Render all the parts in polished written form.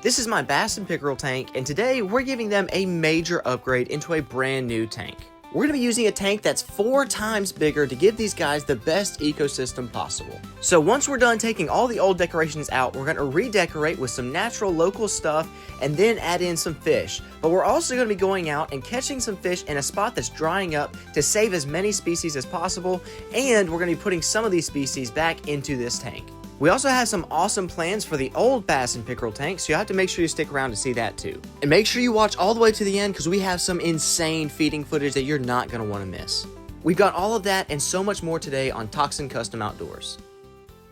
This is my bass and pickerel tank, and today we're giving them a major upgrade into a brand new tank. We're going to be using a tank that's 4 times bigger to give these guys the best ecosystem possible. So once we're done taking all the old decorations out, we're going to redecorate with some natural local stuff and then add in some fish. But we're also going to be going out and catching some fish in a spot that's drying up to save as many species as possible, and we're going to be putting some of these species back into this tank. We also have some awesome plans for the old bass and pickerel tank, so you have to make sure you stick around to see that too. And make sure you watch all the way to the end because we have some insane feeding footage that you're not going to want to miss. We've got all of that and so much more today on Toxin Custom Outdoors.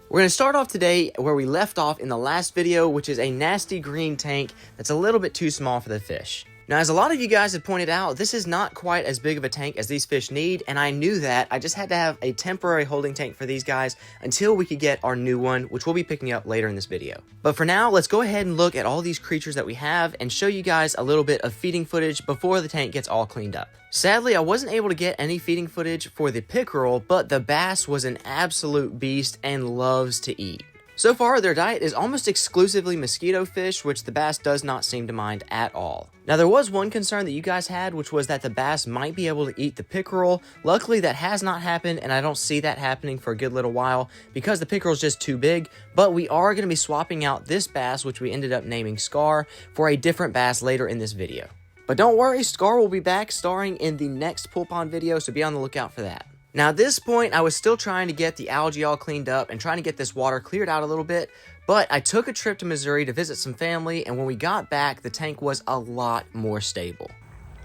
We're going to start off today where we left off in the last video, which is a nasty green tank that's a little bit too small for the fish. Now, as a lot of you guys have pointed out, this is not quite as big of a tank as these fish need, and I knew that. I just had to have a temporary holding tank for these guys until we could get our new one, which we'll be picking up later in this video. But for now, let's go ahead and look at all these creatures that we have and show you guys a little bit of feeding footage before the tank gets all cleaned up. Sadly, I wasn't able to get any feeding footage for the pickerel, but the bass was an absolute beast and loves to eat. So far, their diet is almost exclusively mosquito fish, which the bass does not seem to mind at all. Now, there was one concern that you guys had, which was that the bass might be able to eat the pickerel. Luckily, that has not happened, and I don't see that happening for a good little while because the pickerel is just too big. But we are going to be swapping out this bass, which we ended up naming Scar, for a different bass later in this video. But don't worry, Scar will be back starring in the next pool pond video, so be on the lookout for that. Now, at this point, I was still trying to get the algae all cleaned up and trying to get this water cleared out a little bit, but I took a trip to Missouri to visit some family, and when we got back, the tank was a lot more stable.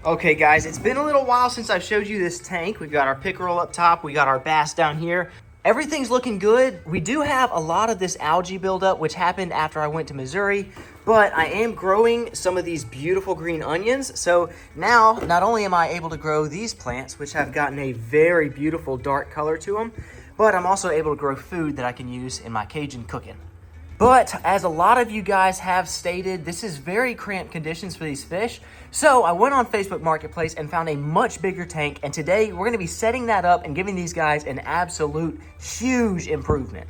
Okay, guys, it's been a little while since I've showed you this tank. We've got our pickerel up top, we got our bass down here. Everything's looking good. We do have a lot of this algae buildup, which happened after I went to Missouri, but I am growing some of these beautiful green onions. So now, not only am I able to grow these plants, which have gotten a very beautiful dark color to them, but I'm also able to grow food that I can use in my Cajun cooking. But as a lot of you guys have stated, this is very cramped conditions for these fish. So I went on Facebook Marketplace and found a much bigger tank. And today we're going to be setting that up and giving these guys an absolute huge improvement.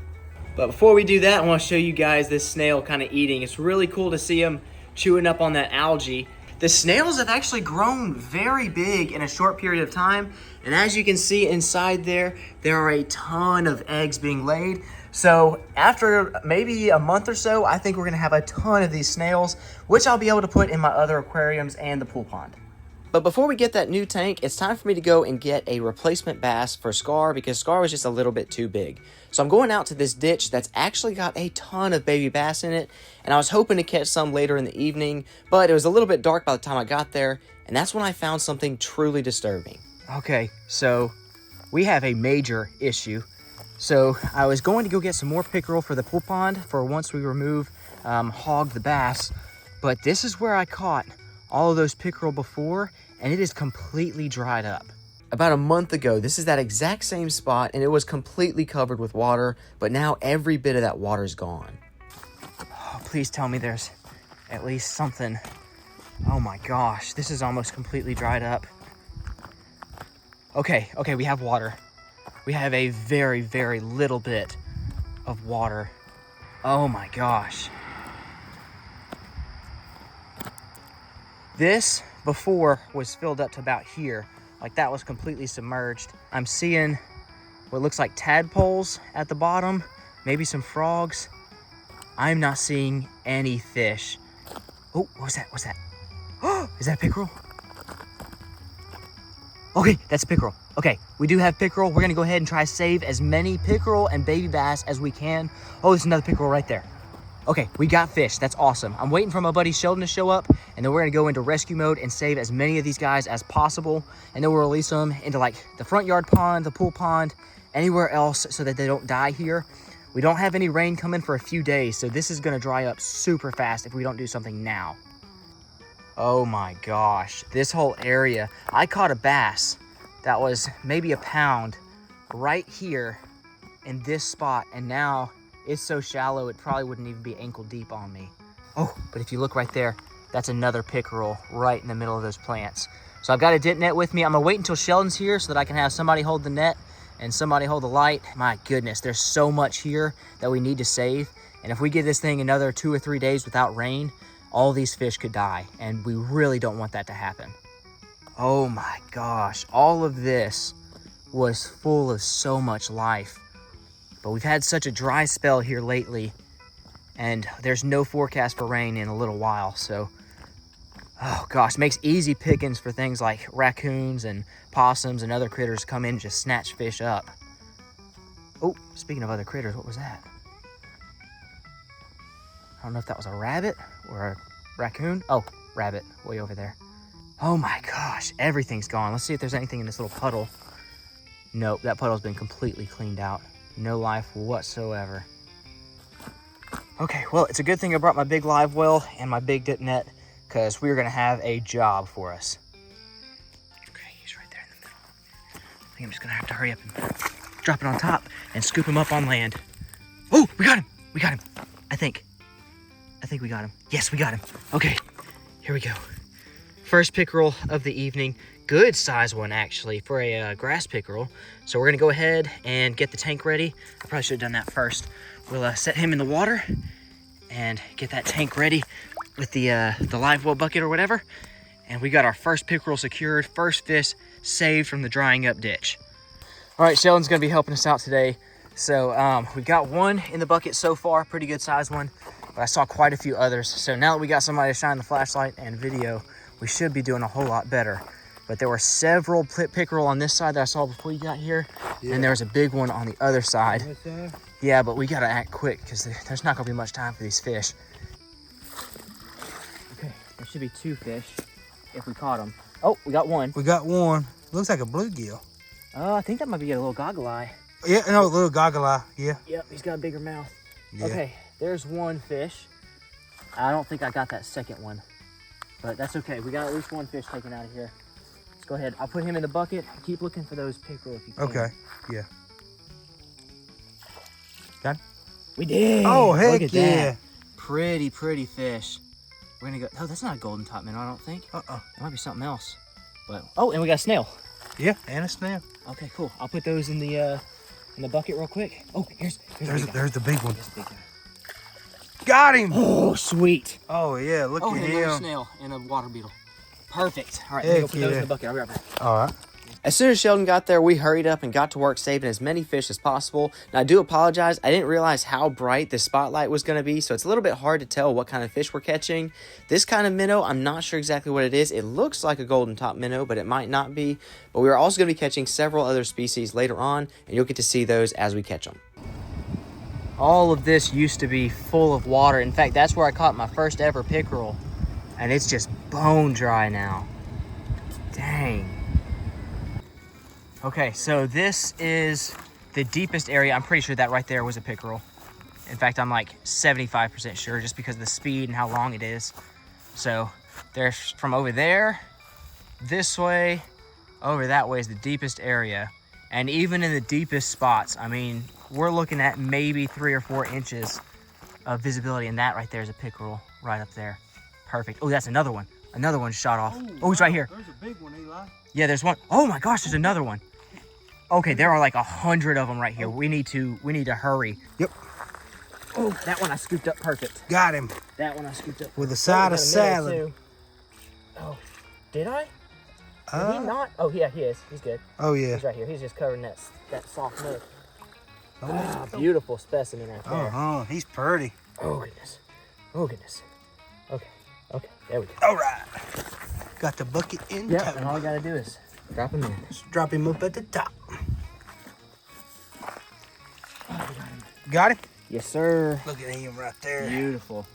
But before we do that, I want to show you guys this snail kind of eating. It's really cool to see him chewing up on that algae. The snails have actually grown very big in a short period of time. And as you can see inside there are a ton of eggs being laid. So after maybe a month or so, I think we're going to have a ton of these snails, which I'll be able to put in my other aquariums and the pool pond. But before we get that new tank, it's time for me to go and get a replacement bass for Scar because Scar was just a little bit too big. So I'm going out to this ditch that's actually got a ton of baby bass in it, and I was hoping to catch some later in the evening, but it was a little bit dark by the time I got there, and that's when I found something truly disturbing. Okay, so we have a major issue. So I was going to go get some more pickerel for the pool pond for once we remove Hog the bass, but this is where I caught all of those pickerel before, and it is completely dried up. About a month ago, this is that exact same spot, and it was completely covered with water, but now every bit of that water is gone. Oh, please tell me there's at least something. Oh my gosh, this is almost completely dried up. Okay, we have water. We have a very, very little bit of water. Oh my gosh. This before was filled up to about here. Like that was completely submerged. I'm seeing what looks like tadpoles at the bottom, maybe some frogs. I'm not seeing any fish. Oh, what's that? What's that? Oh, is that pickerel? Okay, that's pickerel. Okay, we do have pickerel. We're gonna go ahead and try to save as many pickerel and baby bass as we can. Oh, there's another pickerel right there. Okay, we got fish. That's awesome. I'm waiting for my buddy Sheldon to show up, and then we're gonna go into rescue mode and save as many of these guys as possible. And then we'll release them into like the front yard pond, the pool pond, anywhere else so that they don't die here. We don't have any rain coming for a few days, so this is gonna dry up super fast if we don't do something now. Oh my gosh, this whole area. I caught a bass that was maybe a pound right here in this spot, and now it's so shallow it probably wouldn't even be ankle deep on me. Oh, but if you look right there, that's another pickerel right in the middle of those plants. So I've got a dip net with me. I'm gonna wait until Sheldon's here so that I can have somebody hold the net and somebody hold the light. My goodness, there's so much here that we need to save. And if we give this thing another 2 or 3 days without rain, all these fish could die, and we really don't want that to happen. Oh my gosh, all of this was full of so much life. But we've had such a dry spell here lately, and there's no forecast for rain in a little while, so oh gosh, makes easy pickings for things like raccoons and possums and other critters come in and just snatch fish up. Oh, speaking of other critters, what was that? I don't know if that was a rabbit or a raccoon. Oh, rabbit, way over there. Oh my gosh, everything's gone. Let's see if there's anything in this little puddle. Nope, that puddle's been completely cleaned out. No life whatsoever. Okay, well, it's a good thing I brought my big live well and my big dip net, because we're gonna have a job for us. Okay, he's right there in the middle. I think I'm just gonna have to hurry up and drop it on top and scoop him up on land. Oh, we got him. We got him. I think we got him. Yes, we got him. Okay, here we go. First pickerel of the evening. Good size one, actually, for a grass pickerel. So we're gonna go ahead and get the tank ready. I probably should have done that first. We'll set him in the water and get that tank ready with the live well bucket or whatever. And we got our first pickerel secured, first fish saved from the drying up ditch. All right, Sheldon's gonna be helping us out today. So we got one in the bucket so far, pretty good size one, but I saw quite a few others. So now that we got somebody to shine the flashlight and video, we should be doing a whole lot better. But there were several pickerel on this side that I saw before you got here, and there was a big one on the other side. Yeah, but we gotta act quick because there's not gonna be much time for these fish. Okay, there should be 2 fish if we caught them. Oh, we got one. We got one. Looks like a bluegill. Oh, I think that might be a little goggle eye. Yeah, no, a little goggle eye, yeah. Yep, he's got a bigger mouth. Yeah. Okay, there's one fish. I don't think I got that second one, but that's okay. We got at least one fish taken out of here. Let's go ahead. I'll put him in the bucket. Keep looking for those pickerel if you can. Okay, yeah. Got him? We did. Oh, heck Look at yeah. that. Pretty fish. We're gonna go. Oh, that's not a golden top minnow, I don't think. It might be something else. But oh, and we got a snail. Yeah, and a snail. Okay, cool. I'll put those in the bucket real quick. Oh, there's the big one. There's the big guy. Got him. Oh, sweet. Oh yeah, look at and another him. snail and a water beetle. Perfect. All right, let me go put those in the bucket. I'll be right back. All right. As soon as Sheldon got there, we hurried up and got to work saving as many fish as possible. Now, I do apologize. I didn't realize how bright the spotlight was going to be, so it's a little bit hard to tell what kind of fish we're catching. This kind of minnow, I'm not sure exactly what it is. It looks like a golden top minnow, but it might not be. But we are also going to be catching several other species later on, and you'll get to see those as we catch them. All of this used to be full of water. In fact, that's where I caught my first ever pickerel, and it's just bone dry now. Dang. Okay, so this is the deepest area. I'm pretty sure that right there was a pickerel. In fact, I'm like 75% sure just because of the speed and how long it is. So there's from over there, this way, over that way is the deepest area. And even in the deepest spots, I mean, we're looking at maybe 3 or 4 inches of visibility. And that right there is a pickerel right up there. Perfect. Oh, that's another one. Another one shot off. Oh, he's right here. There's a big one, Eli. Yeah, there's one. Oh my gosh, there's another one. Okay, there are like 100 of them right here. We need to hurry. Yep. Oh, that one I scooped up perfect. Got him. That one I scooped up. With a side of salad. Too. Oh, did I? Did he not? Oh yeah, he is. He's good. Oh yeah. He's right here. He's just covering that soft milk. Beautiful specimen right there. He's pretty. Oh goodness. Oh goodness. Okay. There we go. All right. Got the bucket in. Yeah, and all we gotta do is drop him in. Just drop him up at the top. Oh, we got him. Got him? Yes, sir. Look at him right there. Beautiful.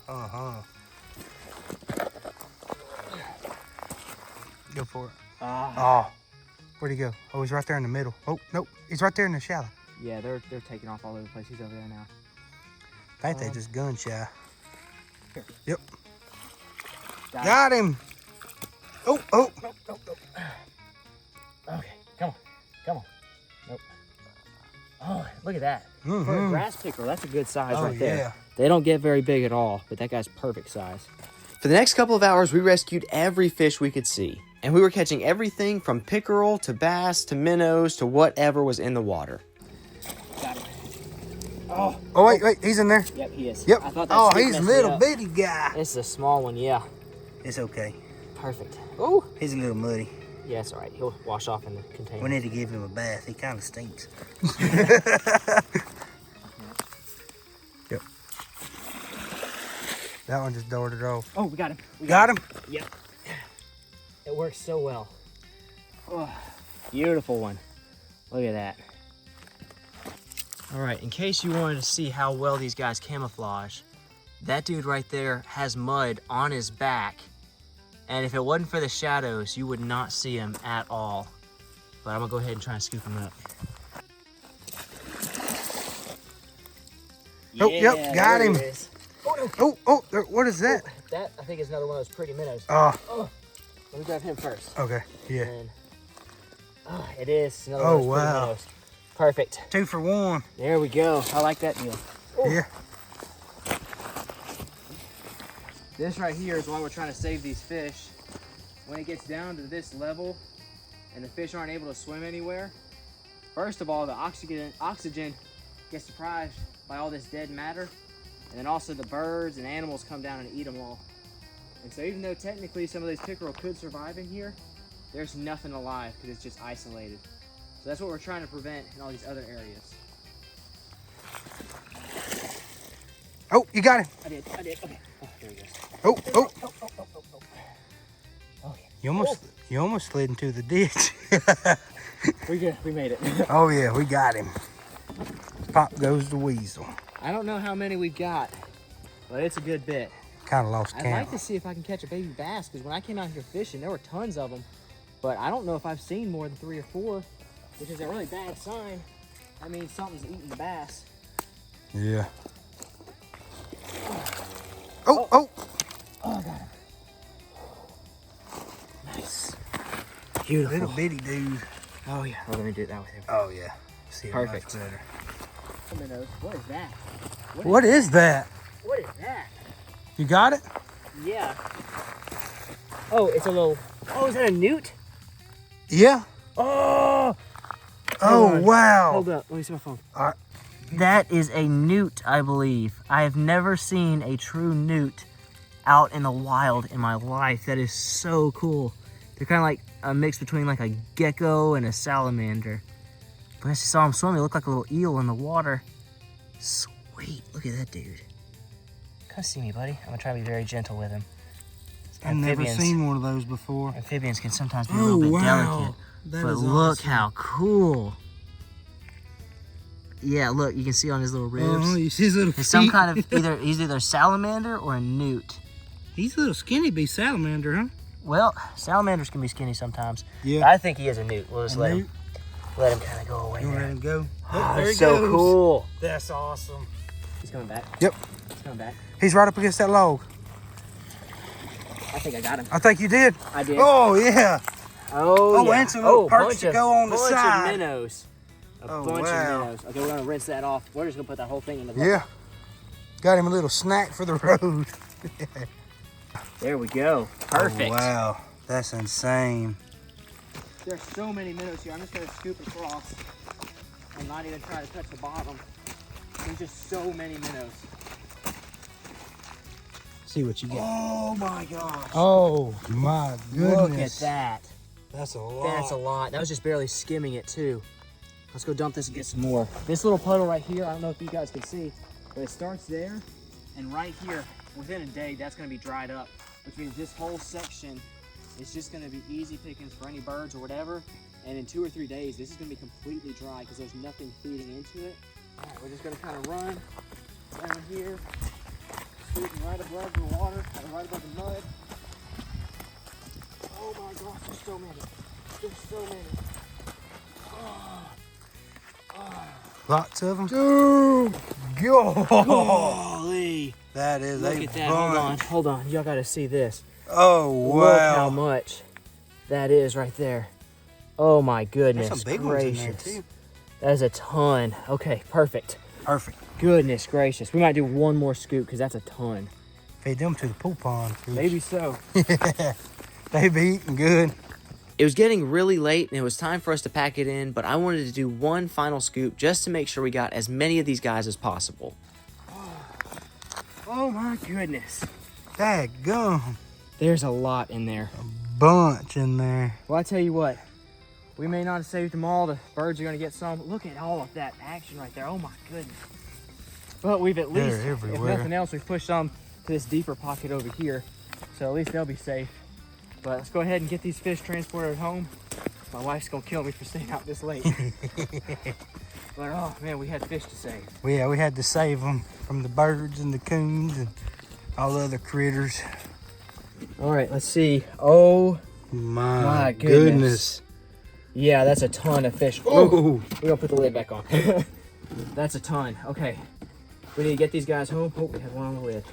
Go for it. Ah. Oh. Where'd he go? Oh, he's right there in the middle. Oh, nope. He's right there in the shallow. Yeah, they're taking off all over the place. He's over there now. I think they just gun shy. Here. Yep. Got him. Oh. Nope. Okay, come on. Nope. Oh, look at that. For a grass pickerel, that's a good size right there. Yeah. They don't get very big at all, but that guy's perfect size. For the next couple of hours, we rescued every fish we could see. And we were catching everything from pickerel to bass to minnows to whatever was in the water. Got him. Oh, wait, he's in there. Yep, he is. Yep. I thought that Oh, stick he's a messed me little up. bitty guy. This is a small one, yeah. It's okay. Perfect. Oh. He's a little muddy. Yeah, it's all right. He'll wash off in the container. We need to give him a bath. He kind of stinks. Yep. That one just darted off. Oh, we got him. We Got him? Yep. It works so well. Oh, beautiful one. Look at that. All right, in case you wanted to see how well these guys camouflage, that dude right there has mud on his back. And if it wasn't for the shadows, you would not see him at all. But I'm gonna go ahead and try and scoop him up. Oh, yep, got him. What is that? That, I think, is another one of those pretty minnows. Oh, Let me grab him first. okay, yeah. And, it is another one of those pretty minnows. Perfect. 2 for 1. There we go. I like that deal. Oh. Yeah. This right here is why we're trying to save these fish. When it gets down to this level and the fish aren't able to swim anywhere, first of all, the oxygen gets deprived by all this dead matter, and then also the birds and animals come down and eat them all. And so even though technically some of these pickerel could survive in here, there's nothing alive because it's just isolated. So that's what we're trying to prevent in all these other areas. Oh, you got him. I did. Okay. Oh, there he goes. Oh. Oh, You almost slid into the ditch. we're good. We made it. Oh yeah, we got him. Pop goes the weasel. I don't know how many we've got, but it's a good bit. Kind of lost I'd count. like to see if I can catch a baby bass, because when I came out here fishing, there were tons of them. But I don't know if I've seen more than 3 or 4, which is a really bad sign. That means something's eating the bass. Yeah. Oh, I got him. Nice. Beautiful. little bitty dude. Oh, yeah. We're going to do that with him. Oh yeah. See how Perfect. much better. What is that? What is that? What is that? You got it? Yeah. Oh, it's a little... Oh, is that a newt? Yeah. Oh! Oh, wow. Hold up. Let me see my phone. All right. That is a newt, I believe. I have never seen a true newt out in the wild in my life. That is so cool. They're kind of like a mix between like a gecko and a salamander. But I just saw him swimming. He looked like a little eel in the water. Sweet. Look at that dude. Come see me, buddy. I'm going to try to be very gentle with him. I've never seen one of those before. Amphibians can sometimes be a little bit delicate. That but is look awesome. how cool. Yeah, look, you can see on his little ribs. You see his little feet? It's some kind of he's either salamander or a newt. He's a little skinny bee salamander, huh? Well, salamanders can be skinny sometimes. Yeah. But I think he is a newt. We'll just let newt? him kind of go away. You want to there. let him go? Oh, there he that's so goes. cool. That's awesome. He's coming back. Yep. He's coming back. He's right up against that log. I think I got him. I think you did. I did. Oh, yeah. Oh, yeah. And some little perks to go on the bunch side. of minnows. A bunch of minnows. Okay, we're going to rinse that off. We're just going to put that whole thing in the bucket. Yeah. Got him a little snack for the road. There we go. Perfect. Oh, wow. That's insane. There's so many minnows here. I'm just going to scoop across and not even try to touch the bottom. There's just so many minnows. See what you get. Oh my gosh. Oh my goodness. Look at that. That's a lot. That's a lot. That was just barely skimming it too. Let's go dump this and get some more. This little puddle right here, I don't know if you guys can see, but it starts there, and right here, within a day, that's gonna be dried up, which means this whole section is just gonna be easy pickings for any birds or whatever, and in 2 or 3 days, this is gonna be completely dry because there's nothing feeding into it. All right, we're just gonna kind of run down here, shooting right above the water, right above the mud. Oh my gosh, there's so many. There's so many. Lots of them. Dude, Holy. that is Look a at that. bunch. Hold on. Y'all got to see this. Oh, wow. Look how much that is right there. Oh my goodness. There's some big gracious. ones in there too. That is a ton. Okay, perfect. Perfect. Goodness gracious. We might do one more scoop because that's a ton. Feed them to the pool pond. Fish. Maybe so. They be eating good. It was getting really late and it was time for us to pack it in, but I wanted to do one final scoop just to make sure we got as many of these guys as possible. Oh my goodness. Daggum. There's a lot in there. A bunch in there. Well, I tell you what, we may not have saved them all. The birds are gonna get some. Look at all of that action right there. Oh my goodness. But we've at least, if nothing else, we've pushed some to this deeper pocket over here. So at least they'll be safe. But let's go ahead and get these fish transported home. My wife's gonna kill me for staying out this late. But oh man, we had fish to save. Well, yeah, we had to save them from the birds and the coons and all the other critters. All right, let's see. Oh my goodness. Yeah, that's a ton of fish. Oh, we're gonna put the lid back on. That's a ton. Okay, we need to get these guys home. Oh, we have one on the lid.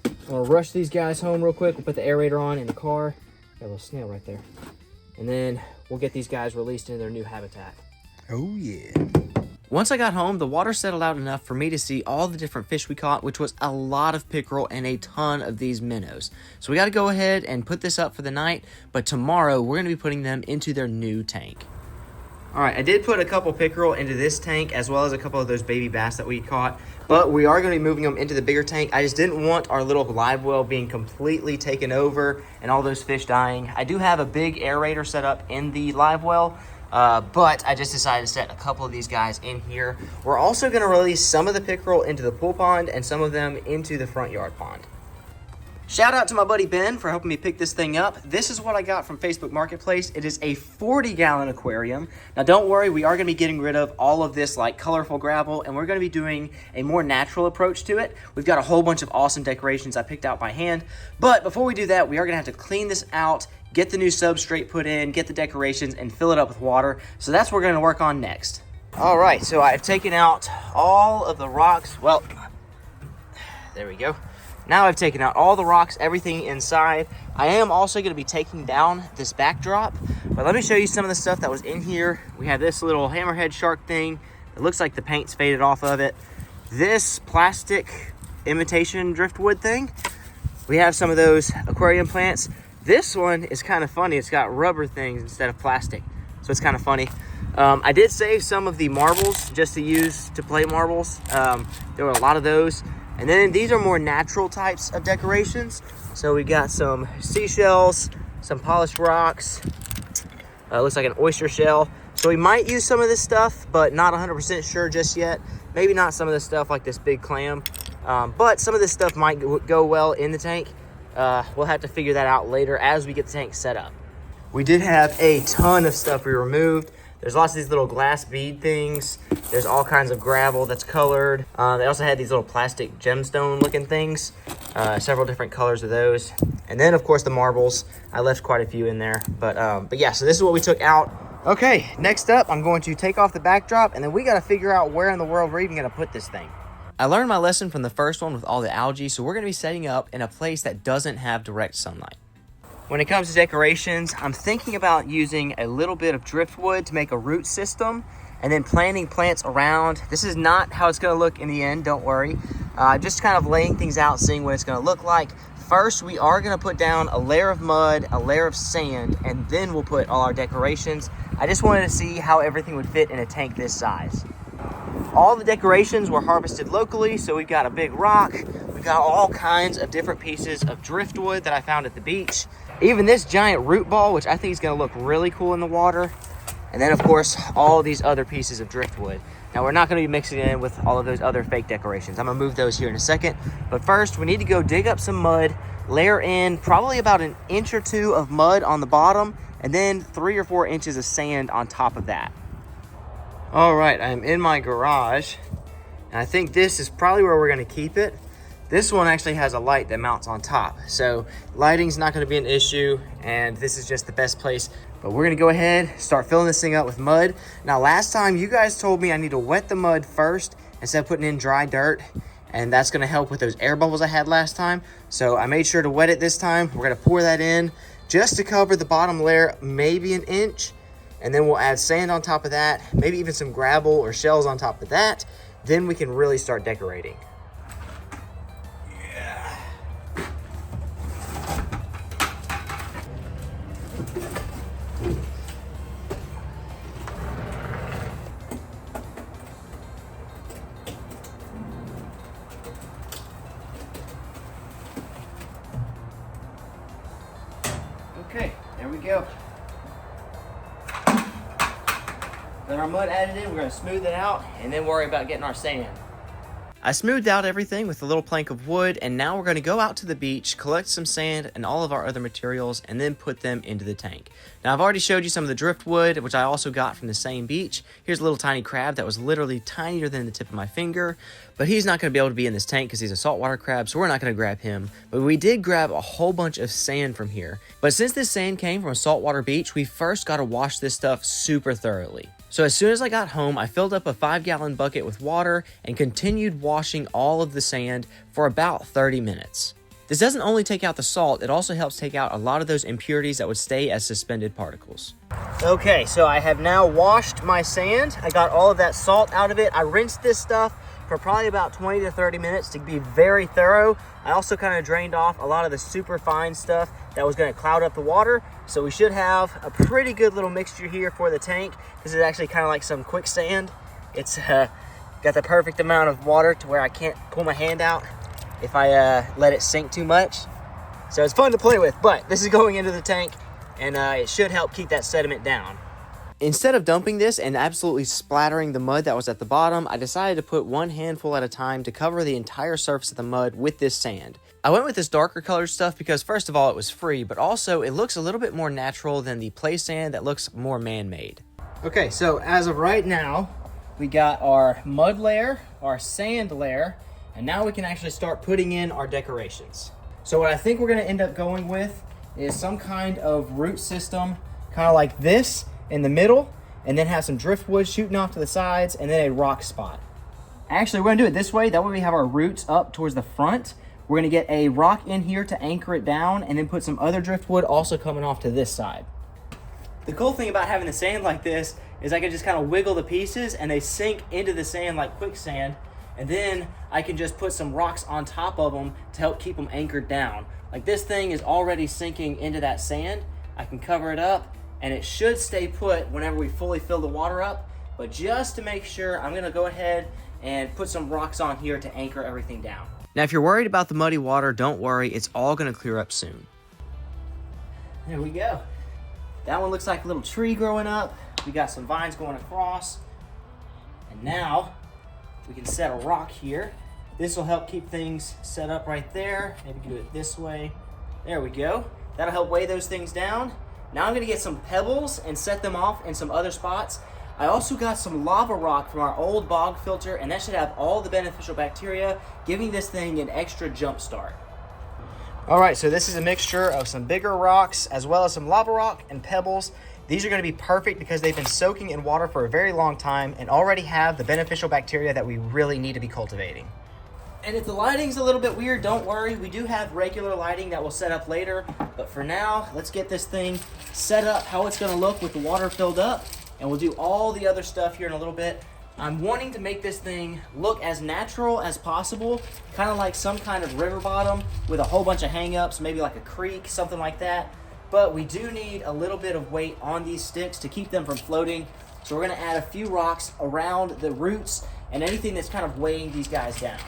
I'm gonna rush these guys home real quick. We'll put the aerator on in the car. Got a little snail right there. And then we'll get these guys released into their new habitat. Oh yeah. Once I got home, the water settled out enough for me to see all the different fish we caught, which was a lot of pickerel and a ton of these minnows. So we got to go ahead and put this up for the night, but tomorrow we're going to be putting them into their new tank. All right, I did put a couple pickerel into this tank as well as a couple of those baby bass that we caught, but we are going to be moving them into the bigger tank. I just didn't want our little live well being completely taken over and all those fish dying. I do have a big aerator set up in the live well, but I just decided to set a couple of these guys in here. We're also going to release some of the pickerel into the pool pond and some of them into the front yard pond. Shout out to my buddy Ben for helping me pick this thing up. This is what I got from Facebook Marketplace. It is a 40-gallon aquarium. Now don't worry, we are going to be getting rid of all of this like colorful gravel, and we're going to be doing a more natural approach to it. We've got a whole bunch of awesome decorations I picked out by hand. But before we do that, we are going to have to clean this out, get the new substrate put in, get the decorations, and fill it up with water. So that's what we're going to work on next. All right, so I've taken out all of the rocks. Well, there we go. Now I've taken out all the rocks, everything inside. I am also going to be taking down this backdrop, but let me show you some of the stuff that was in here. We have this little hammerhead shark thing. It looks like the paint's faded off of it. This plastic imitation driftwood thing. We have some of those aquarium plants. This one is kind of funny. It's got rubber things instead of plastic, so it's kind of funny. I did save some of the marbles just to use to play marbles. There were a lot of those. And then these are more natural types of decorations. So we got some seashells, some polished rocks. Looks like an oyster shell. So we might use some of this stuff, but not 100% sure just yet. Maybe not some of this stuff like this big clam. But some of this stuff might go well in the tank. We'll have to figure that out later as we get the tank set up. We did have a ton of stuff we removed. There's lots of these little glass bead things. There's all kinds of gravel that's colored. They also had these little plastic gemstone looking things. Several different colors of those. And then of course the marbles. I left quite a few in there. But yeah, so this is what we took out. Okay, next up, I'm going to take off the backdrop and then we gotta figure out where in the world we're even gonna put this thing. I learned my lesson from the first one with all the algae, so we're gonna be setting up in a place that doesn't have direct sunlight. When it comes to decorations, I'm thinking about using a little bit of driftwood to make a root system and then planting plants around. This is not how it's gonna look in the end, don't worry. Just kind of laying things out, seeing what it's gonna look like. First, we are gonna put down a layer of mud, a layer of sand, and then we'll put all our decorations. I just wanted to see how everything would fit in a tank this size. All the decorations were harvested locally, so we've got a big rock. We've got all kinds of different pieces of driftwood that I found at the beach. Even this giant root ball, which I think is gonna look really cool in the water. And then of course, all these other pieces of driftwood. Now we're not gonna be mixing it in with all of those other fake decorations. I'm gonna move those here in a second. But first, we need to go dig up some mud, layer in probably about an inch or two of mud on the bottom, and then 3 or 4 inches of sand on top of that. All right, I'm in my garage, and I think this is probably where we're gonna keep it. This one actually has a light that mounts on top, so lighting's not gonna be an issue, and this is just the best place. But we're gonna go ahead, start filling this thing up with mud. Now, last time you guys told me I need to wet the mud first instead of putting in dry dirt, and that's gonna help with those air bubbles I had last time. So I made sure to wet it this time. We're gonna pour that in just to cover the bottom layer, maybe an inch, and then we'll add sand on top of that, maybe even some gravel or shells on top of that. Then we can really start decorating. Okay, there we go. Got our mud added in, we're gonna smooth it out and then worry about getting our sand. I smoothed out everything with a little plank of wood, and now we're going to go out to the beach, collect some sand and all of our other materials, and then put them into the tank. Now, I've already showed you some of the driftwood, which I also got from the same beach. Here's a little tiny crab that was literally tinier than the tip of my finger, but he's not going to be able to be in this tank because he's a saltwater crab, so we're not going to grab him. But we did grab a whole bunch of sand from here. But since this sand came from a saltwater beach, we first got to wash this stuff super thoroughly. So as soon as I got home, I filled up a 5-gallon bucket with water and continued washing all of the sand for about 30 minutes. This doesn't only take out the salt, it also helps take out a lot of those impurities that would stay as suspended particles. Okay, so I have now washed my sand. I got all of that salt out of it. I rinsed this stuff for probably about 20 to 30 minutes to be very thorough. I also kind of drained off a lot of the super fine stuff that was going to cloud up the water. So we should have a pretty good little mixture here for the tank. This is actually kind of like some quicksand. It's got the perfect amount of water to where I can't pull my hand out if I let it sink too much. So it's fun to play with, but this is going into the tank and it should help keep that sediment down. Instead of dumping this and absolutely splattering the mud that was at the bottom, I decided to put one handful at a time to cover the entire surface of the mud with this sand. I went with this darker colored stuff because first of all, it was free, but also it looks a little bit more natural than the play sand that looks more man-made. Okay, so as of right now, we got our mud layer, our sand layer, and now we can actually start putting in our decorations. So what I think we're gonna end up going with is some kind of root system, kind of like this, in the middle, and then have some driftwood shooting off to the sides, and then a rock spot. Actually, we're gonna do it this way. That way we have our roots up towards the front. We're gonna get a rock in here to anchor it down, and then put some other driftwood also coming off to this side. The cool thing about having the sand like this is I can just kind of wiggle the pieces and they sink into the sand like quicksand, and then I can just put some rocks on top of them to help keep them anchored down. Like this thing is already sinking into that sand. I can cover it up and it should stay put whenever we fully fill the water up. But just to make sure, I'm gonna go ahead and put some rocks on here to anchor everything down. Now, if you're worried about the muddy water, don't worry, it's all gonna clear up soon. There we go. That one looks like a little tree growing up. We got some vines going across. And now we can set a rock here. This will help keep things set up right there. Maybe do it this way. There we go. That'll help weigh those things down. Now I'm gonna get some pebbles and set them off in some other spots. I also got some lava rock from our old bog filter, and that should have all the beneficial bacteria, giving this thing an extra jump start. All right, so this is a mixture of some bigger rocks as well as some lava rock and pebbles. These are gonna be perfect because they've been soaking in water for a very long time and already have the beneficial bacteria that we really need to be cultivating. And if the lighting's a little bit weird, don't worry. We do have regular lighting that we'll set up later. But for now, let's get this thing set up how it's gonna look with the water filled up. And we'll do all the other stuff here in a little bit. I'm wanting to make this thing look as natural as possible, kind of like some kind of river bottom with a whole bunch of hang-ups, maybe like a creek, something like that. But we do need a little bit of weight on these sticks to keep them from floating. So we're gonna add a few rocks around the roots and anything that's kind of weighing these guys down.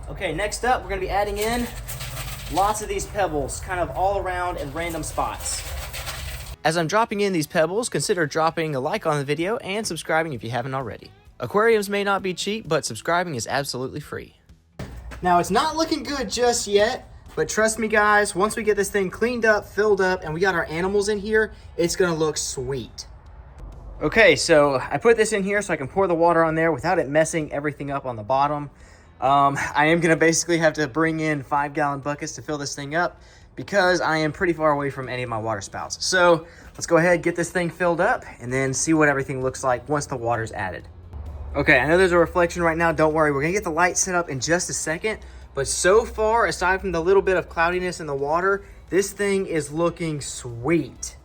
Okay, next up, we're gonna be adding in lots of these pebbles, kind of all around in random spots. As I'm dropping in these pebbles, consider dropping a like on the video and subscribing if you haven't already. Aquariums may not be cheap, but subscribing is absolutely free. Now, it's not looking good just yet, but trust me guys, once we get this thing cleaned up, filled up, and we got our animals in here, it's gonna look sweet. Okay, so I put this in here so I can pour the water on there without it messing everything up on the bottom. I am gonna basically have to bring in 5-gallon buckets to fill this thing up because I am pretty far away from any of my water spouts. So let's go ahead, get this thing filled up, and then see what everything looks like once the water's added. Okay, I know there's a reflection right now. Don't worry, we're gonna get the light set up in just a second. But so far, aside from the little bit of cloudiness in the water, this thing is looking sweet.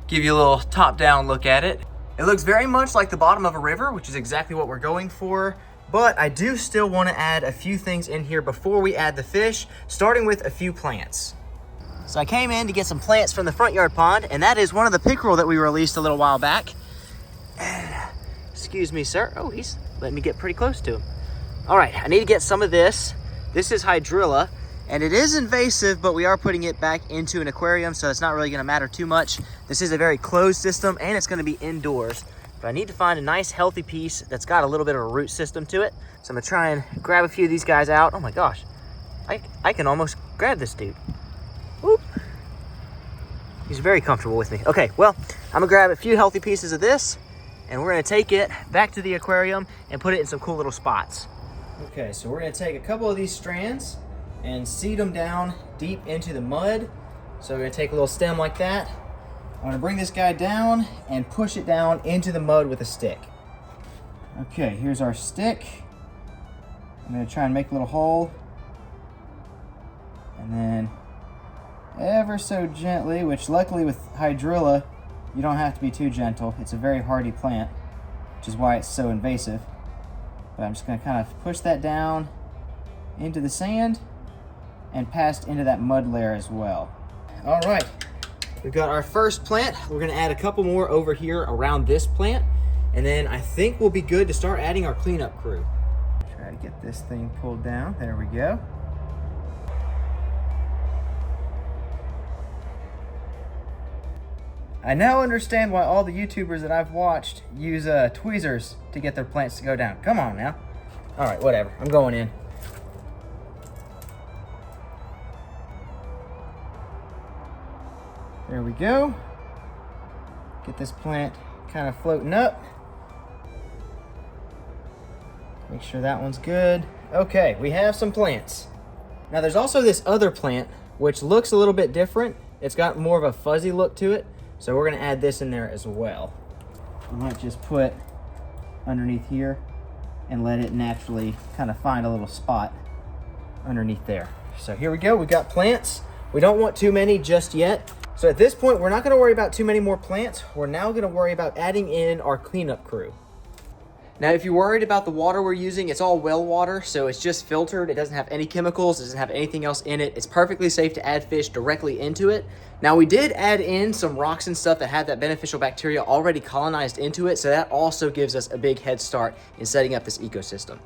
Give you a little top-down look at it. It looks very much like the bottom of a river, which is exactly what we're going for. But I do still want to add a few things in here before we add the fish, starting with a few plants. So I came in to get some plants from the front yard pond, and that is one of the pickerel that we released a little while back. Excuse me, sir. Oh, he's letting me get pretty close to him. All right, I need to get some of this. This is hydrilla, And it is invasive, but we are putting it back into an aquarium, so it's not really gonna matter too much. This is a very closed system, and it's gonna be indoors. But I need to find a nice healthy piece that's got a little bit of a root system to it. So I'm gonna try and grab a few of these guys out. Oh my gosh, I can almost grab this dude. Whoop. He's very comfortable with me. Okay, well, I'm gonna grab a few healthy pieces of this, and we're gonna take it back to the aquarium and put it in some cool little spots. Okay, so we're gonna take a couple of these strands and seed them down deep into the mud. So we're gonna take a little stem like that. I'm gonna bring this guy down and push it down into the mud with a stick. Okay, here's our stick. I'm gonna try and make a little hole. And then ever so gently, which luckily with hydrilla, you don't have to be too gentle. It's a very hardy plant, which is why it's so invasive. But I'm just gonna kind of push that down into the sand and past into that mud layer as well. All right, we've got our first plant. We're gonna add a couple more over here around this plant, and then I think we'll be good to start adding our cleanup crew. Try to get this thing pulled down. There we go. I now understand why all the YouTubers that I've watched use tweezers to get their plants to go down. Come on now. All right, whatever, I'm going in. There we go. Get this plant kind of floating up. Make sure that one's good. Okay, we have some plants. Now there's also this other plant, which looks a little bit different. It's got more of a fuzzy look to it. So we're gonna add this in there as well. I might just put underneath here and let it naturally kind of find a little spot underneath there. So here we go, we got plants. We don't want too many just yet. So at this point, we're not gonna worry about too many more plants. We're now gonna worry about adding in our cleanup crew. Now, if you're worried about the water we're using, it's all well water, so it's just filtered. It doesn't have any chemicals, it doesn't have anything else in it. It's perfectly safe to add fish directly into it. Now, we did add in some rocks and stuff that had that beneficial bacteria already colonized into it, so that also gives us a big head start in setting up this ecosystem.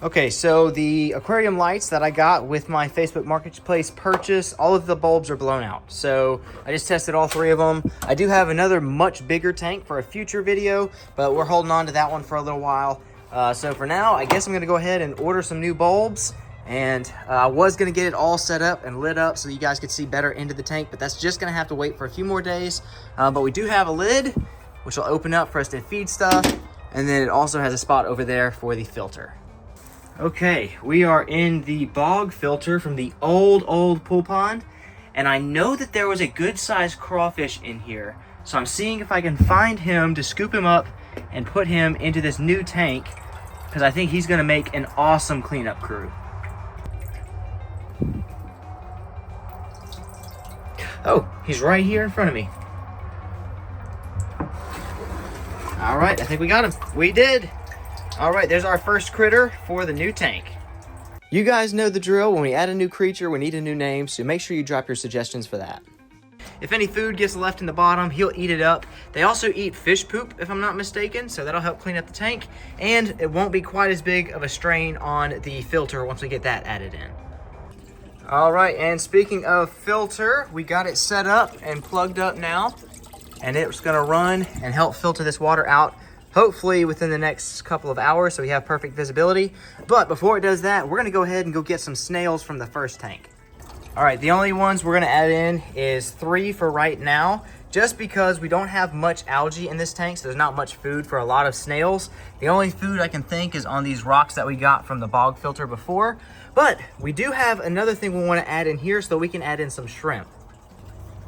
Okay, so the aquarium lights that I got with my Facebook Marketplace purchase, all of the bulbs are blown out. So I just tested all 3 of them. I do have another much bigger tank for a future video, but we're holding on to that one for a little while. So for now, I guess I'm gonna go ahead and order some new bulbs. And I was gonna get it all set up and lit up so you guys could see better into the tank, but that's just gonna have to wait for a few more days. But we do have a lid, which will open up for us to feed stuff. And then it also has a spot over there for the filter. Okay, we are in the bog filter from the old pool pond, and I know that there was a good sized crawfish in here, so I'm seeing if I can find him to scoop him up and put him into this new tank, because I think he's gonna make an awesome cleanup crew. Oh, he's right here in front of me. All right, I think we got him. We did. All right, there's our first critter for the new tank. You guys know the drill. When we add a new creature, we need a new name, so make sure you drop your suggestions for that. If any food gets left in the bottom, he'll eat it up. They also eat fish poop, if I'm not mistaken, so that'll help clean up the tank, and it won't be quite as big of a strain on the filter once we get that added in. All right, and speaking of filter, we got it set up and plugged up now, and it's gonna run and help filter this water out, hopefully within the next couple of hours, so we have perfect visibility. But before it does that, we're gonna go ahead and go get some snails from the first tank. All right, the only ones we're gonna add in is 3 for right now, just because we don't have much algae in this tank, so there's not much food for a lot of snails. The only food I can think is on these rocks that we got from the bog filter before. But we do have another thing we wanna add in here so we can add in some shrimp.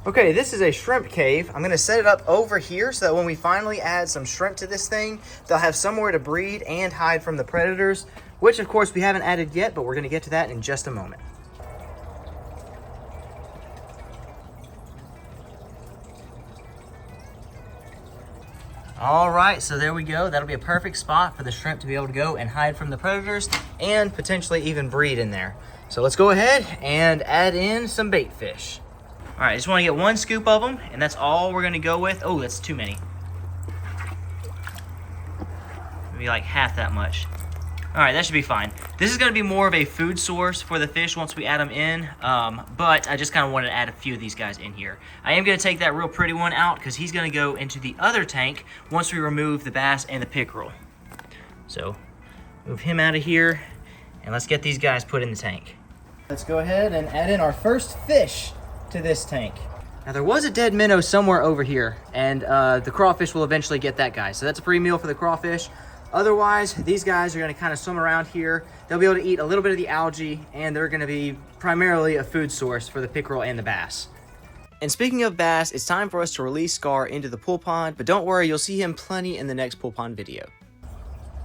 Okay, this is a shrimp cave. I'm gonna set it up over here so that when we finally add some shrimp to this thing, they'll have somewhere to breed and hide from the predators, which of course we haven't added yet, but we're gonna get to that in just a moment. All right, so there we go. That'll be a perfect spot for the shrimp to be able to go and hide from the predators and potentially even breed in there. So let's go ahead and add in some bait fish. All right, I just want to get 1 scoop of them, and that's all we're gonna go with. Oh, that's too many. Maybe like half that much. All right, that should be fine. This is gonna be more of a food source for the fish once we add them in, but I just kind of wanted to add a few of these guys in here. I am gonna take that real pretty one out because he's gonna go into the other tank once we remove the bass and the pickerel. So move him out of here and let's get these guys put in the tank. Let's go ahead and add in our first fish to this tank. Now there was a dead minnow somewhere over here, and the crawfish will eventually get that guy. So that's a free meal for the crawfish. Otherwise, these guys are gonna kind of swim around here. They'll be able to eat a little bit of the algae, and they're gonna be primarily a food source for the pickerel and the bass. And speaking of bass, it's time for us to release Scar into the pool pond, but don't worry, you'll see him plenty in the next pool pond video.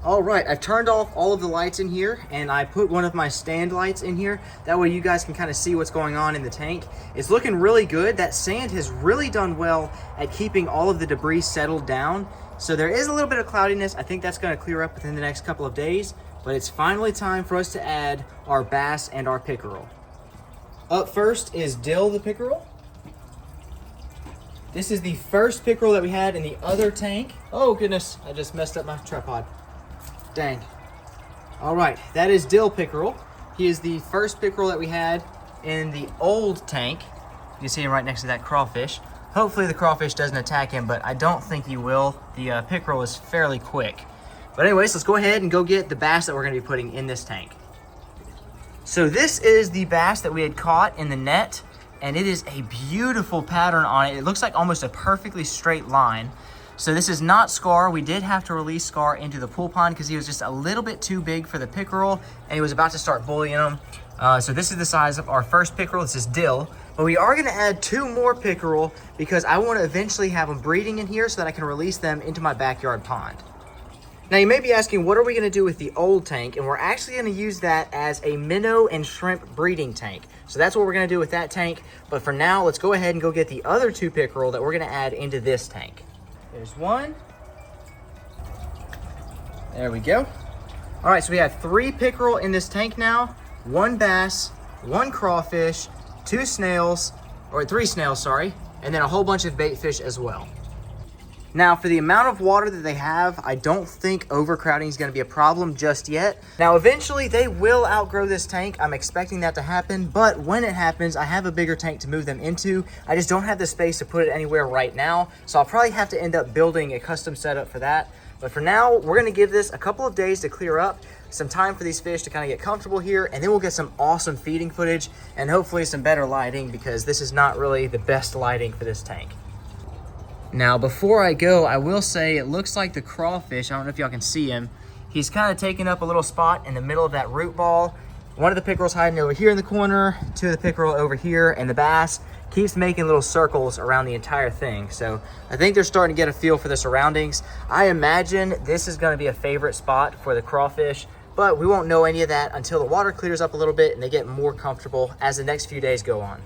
All right, I've turned off all of the lights in here, and I put one of my stand lights in here. That way you guys can kind of see what's going on in the tank. It's looking really good. That sand has really done well at keeping all of the debris settled down. So there is a little bit of cloudiness. I think that's gonna clear up within the next couple of days, but it's finally time for us to add our bass and our pickerel. Up first is Dill the pickerel. This is the first pickerel that we had in the other tank. Oh goodness, I just messed up my tripod. Dang. All right, that is Dill pickerel. He is the first pickerel that we had in the old tank. You can see him right next to that crawfish. Hopefully the crawfish doesn't attack him, but I don't think he will. The pickerel is fairly quick. But anyways, let's go ahead and go get the bass that we're gonna be putting in this tank. So this is the bass that we had caught in the net, and it is a beautiful pattern on it. It looks like almost a perfectly straight line. So this is not Scar. We did have to release Scar into the pool pond because he was just a little bit too big for the pickerel, and he was about to start bullying him. So this is the size of our first pickerel. This is Dill. But we are gonna add 2 more pickerel because I wanna eventually have them breeding in here so that I can release them into my backyard pond. Now you may be asking, what are we gonna do with the old tank? And we're actually gonna use that as a minnow and shrimp breeding tank. So that's what we're gonna do with that tank. But for now, let's go ahead and go get the other 2 pickerel that we're gonna add into this tank. There's one. There we go. All right, so we have 3 pickerel in this tank now, 1 bass, 1 crawfish, 2 snails, or 3 snails, sorry, and then a whole bunch of bait fish as well. Now, for the amount of water that they have, I don't think overcrowding is going to be a problem just yet. Now, eventually, they will outgrow this tank. I'm expecting that to happen, but when it happens, I have a bigger tank to move them into. I just don't have the space to put it anywhere right now, so I'll probably have to end up building a custom setup for that. But for now, we're going to give this a couple of days to clear up, some time for these fish to kind of get comfortable here, and then we'll get some awesome feeding footage and hopefully some better lighting because this is not really the best lighting for this tank. Now, before I go, I will say it looks like the crawfish, I don't know if y'all can see him, he's kind of taking up a little spot in the middle of that root ball. One of the pickerels hiding over here in the corner, 2 of the pickerel over here, and the bass keeps making little circles around the entire thing. So I think they're starting to get a feel for the surroundings. I imagine this is gonna be a favorite spot for the crawfish, but we won't know any of that until the water clears up a little bit and they get more comfortable as the next few days go on.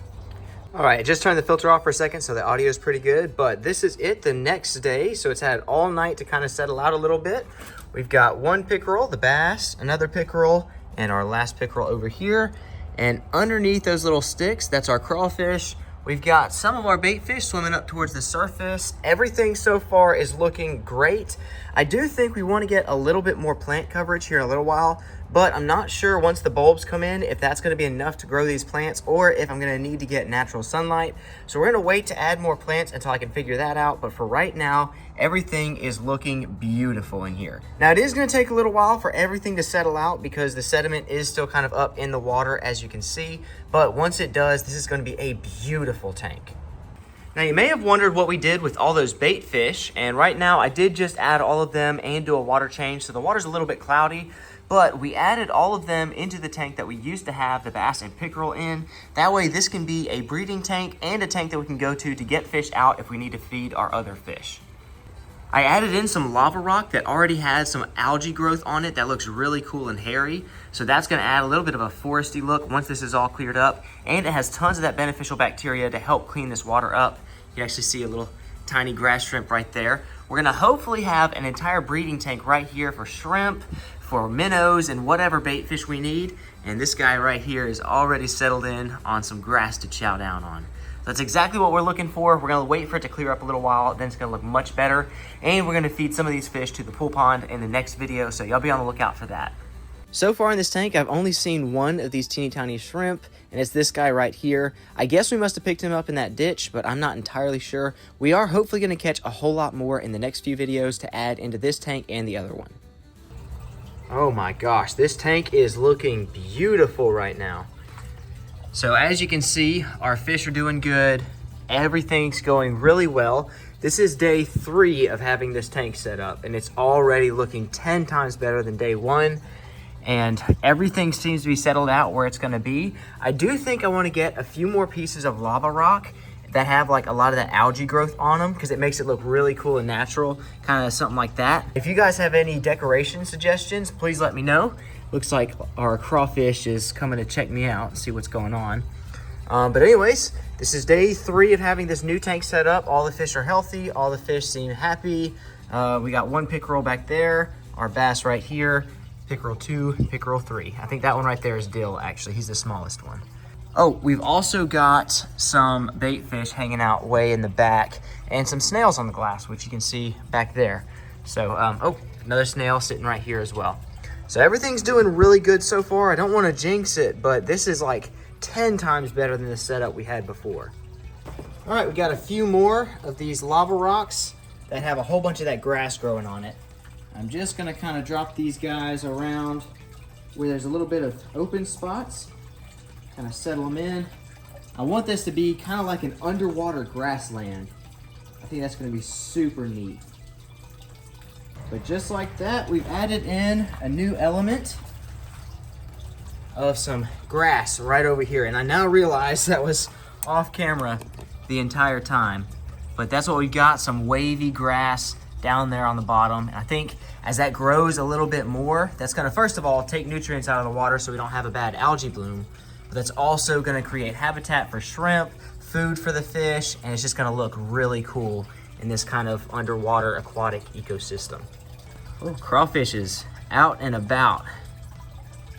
All right, I just turned the filter off for a second, so the audio is pretty good, but this is it the next day. So it's had all night to kind of settle out a little bit. We've got 1 pickerel, the bass, another pickerel, and our last pickerel over here. And underneath those little sticks, that's our crawfish. We've got some of our bait fish swimming up towards the surface. Everything so far is looking great. I do think we want to get a little bit more plant coverage here in a little while, but I'm not sure once the bulbs come in if that's going to be enough to grow these plants or if I'm going to need to get natural sunlight. So we're going to wait to add more plants until I can figure that out. But for right now, everything is looking beautiful in here. Now it is going to take a little while for everything to settle out because the sediment is still kind of up in the water, as you can see. But once it does, this is going to be a beautiful tank. Now you may have wondered what we did with all those bait fish, and right now I did just add all of them and do a water change, so the water's a little bit cloudy, but we added all of them into the tank that we used to have the bass and pickerel in. That way this can be a breeding tank and a tank that we can go to get fish out if we need to feed our other fish. I added in some lava rock that already has some algae growth on it that looks really cool and hairy. So that's gonna add a little bit of a foresty look once this is all cleared up. And it has tons of that beneficial bacteria to help clean this water up. You can actually see a little tiny grass shrimp right there. We're gonna hopefully have an entire breeding tank right here for shrimp, for minnows, and whatever bait fish we need. And this guy right here is already settled in on some grass to chow down on. That's exactly what we're looking for. We're gonna wait for it to clear up a little while, then it's gonna look much better. And we're gonna feed some of these fish to the pool pond in the next video, so y'all be on the lookout for that. So far in this tank, I've only seen one of these teeny tiny shrimp, and it's this guy right here. I guess we must have picked him up in that ditch, but I'm not entirely sure. We are hopefully going to catch a whole lot more in the next few videos to add into this tank and the other one. Oh my gosh, this tank is looking beautiful right now. So as you can see, our fish are doing good. Everything's going really well. This is day 3 of having this tank set up, and it's already looking 10 times better than day 1. And everything seems to be settled out where it's gonna be. I do think I wanna get a few more pieces of lava rock that have like a lot of that algae growth on them, because it makes it look really cool and natural, kind of something like that. If you guys have any decoration suggestions, please let me know. Looks like our crawfish is coming to check me out and see what's going on. But anyways, this is day 3 of having this new tank set up. All the fish are healthy, all the fish seem happy. We got one pickerel back there, our bass right here, Pickerel 2, Pickerel 3. I think that one right there is Dill, actually. He's the smallest one. Oh, we've also got some bait fish hanging out way in the back and some snails on the glass, which you can see back there. So, oh, another snail sitting right here as well. So everything's doing really good so far. I don't want to jinx it, but this is like 10 times better than the setup we had before. All right, we got a few more of these lava rocks that have a whole bunch of that grass growing on it. I'm just gonna kind of drop these guys around where there's a little bit of open spots, kind of settle them in. I want this to be kind of like an underwater grassland. I think that's gonna be super neat. But just like that, we've added in a new element of some grass right over here. And I now realize that was off camera the entire time. But that's what we've got, some wavy grass down there on the bottom. And I think as that grows a little bit more, that's gonna first of all take nutrients out of the water so we don't have a bad algae bloom. But that's also gonna create habitat for shrimp, food for the fish, and it's just gonna look really cool in this kind of underwater aquatic ecosystem. Oh, crawfish is out and about.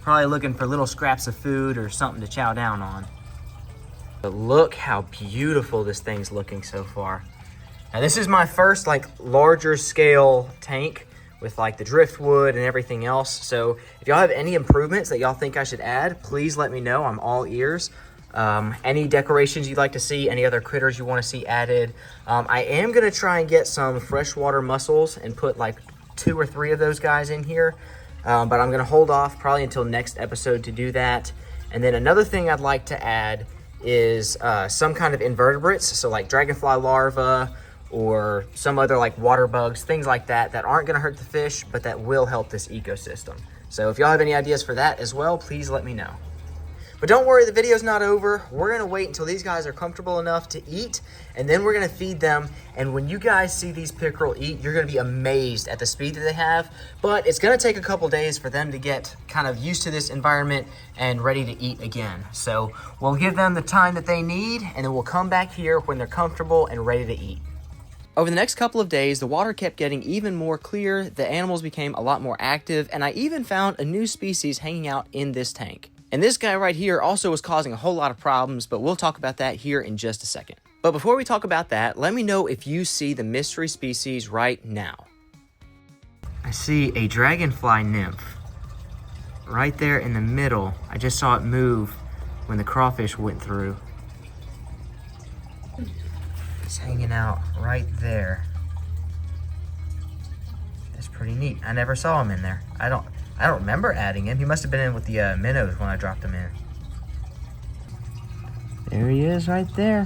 Probably looking for little scraps of food or something to chow down on. But look how beautiful this thing's looking so far. Now this is my first like larger scale tank with like the driftwood and everything else. So if y'all have any improvements that y'all think I should add, please let me know. I'm all ears. Any decorations you'd like to see, any other critters you want to see added. I am gonna try and get some freshwater mussels and put like 2 or 3 of those guys in here. But I'm gonna hold off probably until next episode to do that. And then another thing I'd like to add is some kind of invertebrates. So like dragonfly larvae, or some other like water bugs, things like that, that aren't gonna hurt the fish, but that will help this ecosystem. So if y'all have any ideas for that as well, please let me know. But don't worry, the video's not over. We're gonna wait until these guys are comfortable enough to eat, and then we're gonna feed them. And when you guys see these pickerel eat, you're gonna be amazed at the speed that they have. But it's gonna take a couple days for them to get kind of used to this environment and ready to eat again. So we'll give them the time that they need, and then we'll come back here when they're comfortable and ready to eat. Over the next couple of days, the water kept getting even more clear, the animals became a lot more active, and I even found a new species hanging out in this tank. And this guy right here also was causing a whole lot of problems, but we'll talk about that here in just a second. But before we talk about that, let me know if you see the mystery species right now. I see a dragonfly nymph right there in the middle. I just saw it move when the crawfish went through. It's hanging out right there. That's pretty neat. I never saw him in there. I don't remember adding him. He must have been in with the minnows when I dropped him in. There he is right there.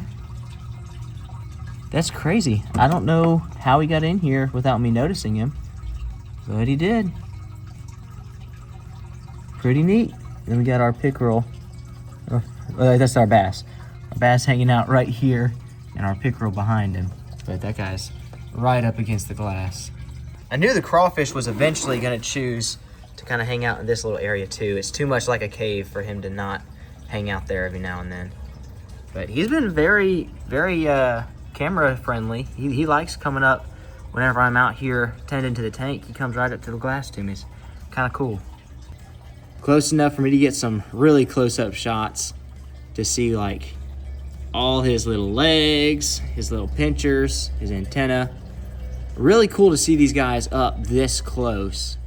That's crazy. I don't know how he got in here without me noticing him, but he did. Pretty neat. Then we got our pickerel. That's our bass. Our bass hanging out right here and our pickerel behind him. But that guy's right up against the glass. I knew the crawfish was eventually gonna choose to kind of hang out in this little area too. It's too much like a cave for him to not hang out there every now and then. But he's been very, very camera friendly. He likes coming up whenever I'm out here tending to the tank. He comes right up to the glass to me. It's kind of cool. Close enough for me to get some really close-up shots to see like all his little legs, his little pinchers, his antenna. Really cool to see these guys up this close.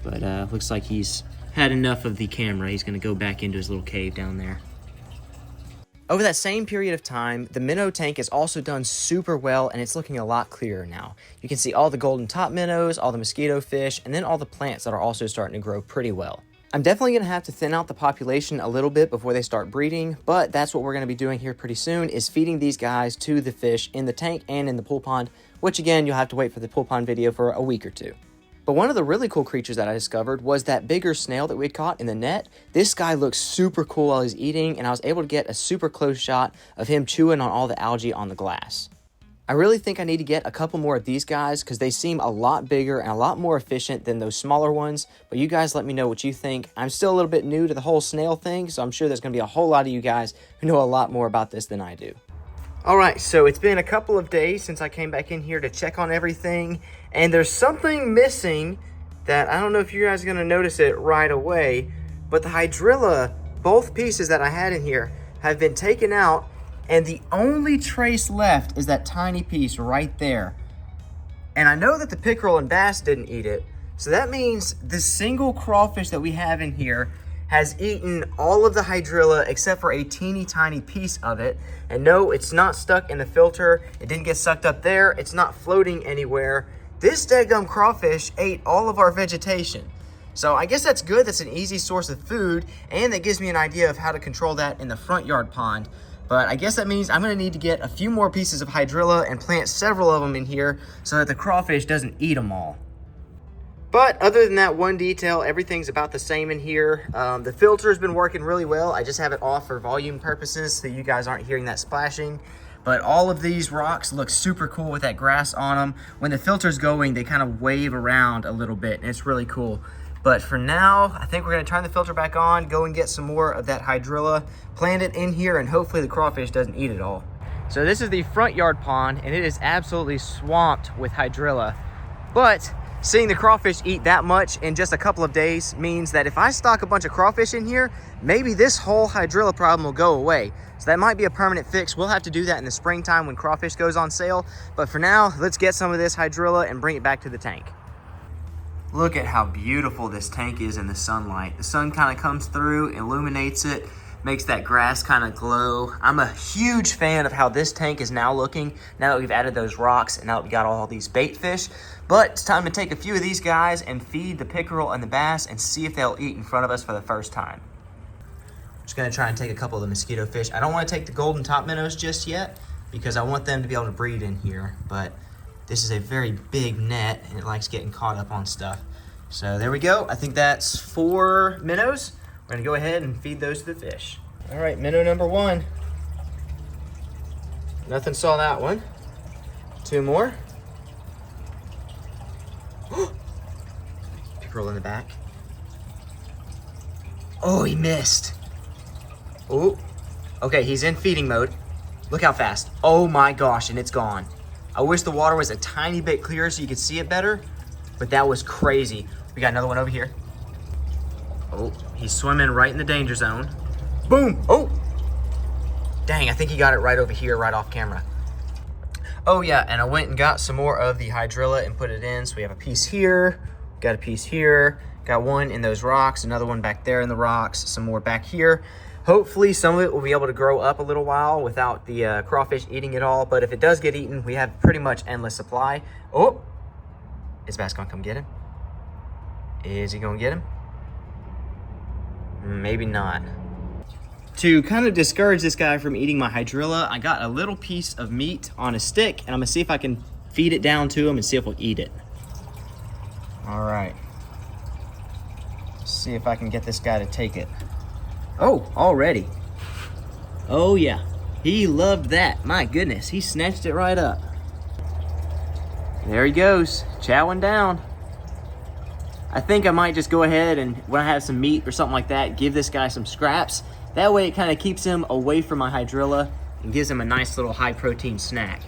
But looks like he's had enough of the camera. He's gonna go back into his little cave down there. Over that same period of time, the minnow tank has also done super well, and it's looking a lot clearer now. You can see all the golden top minnows, all the mosquito fish, and then all the plants that are also starting to grow pretty well. I'm definitely going to have to thin out the population a little bit before they start breeding, but that's what we're going to be doing here pretty soon, is feeding these guys to the fish in the tank and in the pool pond, which again, you'll have to wait for the pool pond video for a week or two. But one of the really cool creatures that I discovered was that bigger snail that we had caught in the net. This guy looks super cool while he's eating, and I was able to get a super close shot of him chewing on all the algae on the glass. I really think I need to get a couple more of these guys because they seem a lot bigger and a lot more efficient than those smaller ones. But you guys let me know what you think. I'm still a little bit new to the whole snail thing, so I'm sure there's going to be a whole lot of you guys who know a lot more about this than I do. Alright, so it's been a couple of days since I came back in here to check on everything, and there's something missing that I don't know if you guys are going to notice it right away, but the hydrilla, both pieces that I had in here, have been taken out, and the only trace left is that tiny piece right there. And I know that the pickerel and bass didn't eat it, so that means the single crawfish that we have in here has eaten all of the hydrilla except for a teeny tiny piece of it. And no, it's not stuck in the filter. It didn't get sucked up there. It's not floating anywhere. This daggum crawfish ate all of our vegetation. So I guess that's good. That's an easy source of food, and that gives me an idea of how to control that in the front yard pond. But I guess that means I'm gonna need to get a few more pieces of hydrilla and plant several of them in here so that the crawfish doesn't eat them all. But other than that one detail, everything's about the same in here. The filter's been working really well. I just have it off for volume purposes so you guys aren't hearing that splashing. But all of these rocks look super cool with that grass on them. When the filter's going, they kind of wave around a little bit, and it's really cool. But for now, I think we're gonna turn the filter back on, go and get some more of that hydrilla, plant it in here, and hopefully the crawfish doesn't eat it all. So this is the front yard pond, and it is absolutely swamped with hydrilla. But seeing the crawfish eat that much in just a couple of days means that if I stock a bunch of crawfish in here, maybe this whole hydrilla problem will go away. So that might be a permanent fix. We'll have to do that in the springtime when crawfish goes on sale. But for now, let's get some of this hydrilla and bring it back to the tank. Look at how beautiful this tank is in the sunlight. The sun kind of comes through, illuminates it, makes that grass kind of glow. I'm a huge fan of how this tank is now looking now that we've added those rocks and now that we got all these bait fish. But it's time to take a few of these guys and feed the pickerel and the bass and see if they'll eat in front of us for the first time. Just gonna try and take a couple of the mosquito fish. I don't want to take the golden top minnows just yet because I want them to be able to breed in here, but this is a very big net and it likes getting caught up on stuff. So there we go. I think that's 4 minnows. We're gonna go ahead and feed those to the fish. All right, minnow number 1. Nothing saw that one. 2 more. Pickerel in the back. Oh, he missed. Oh, okay, he's in feeding mode. Look how fast. Oh my gosh, and it's gone. I wish the water was a tiny bit clearer so you could see it better, but that was crazy. We got another one over here. Oh, he's swimming right in the danger zone. Boom, oh. Dang, I think he got it right over here, right off camera. Oh yeah, and I went and got some more of the hydrilla and put it in. So we have a piece here, got a piece here, got one in those rocks, another one back there in the rocks, some more back here. Hopefully some of it will be able to grow up a little while without the crawfish eating it all. But if it does get eaten, we have pretty much endless supply. Oh, is Bass gonna come get him? Is he gonna get him? Maybe not. To kind of discourage this guy from eating my hydrilla, I got a little piece of meat on a stick, and I'm gonna see if I can feed it down to him and see if he'll eat it. All right. See if I can get this guy to take it. Oh, already. Oh yeah, he loved that. My goodness, he snatched it right up. There he goes, chowing down. I think I might just go ahead and when I have some meat or something like that, give this guy some scraps. That way it kind of keeps him away from my hydrilla and gives him a nice little high protein snack.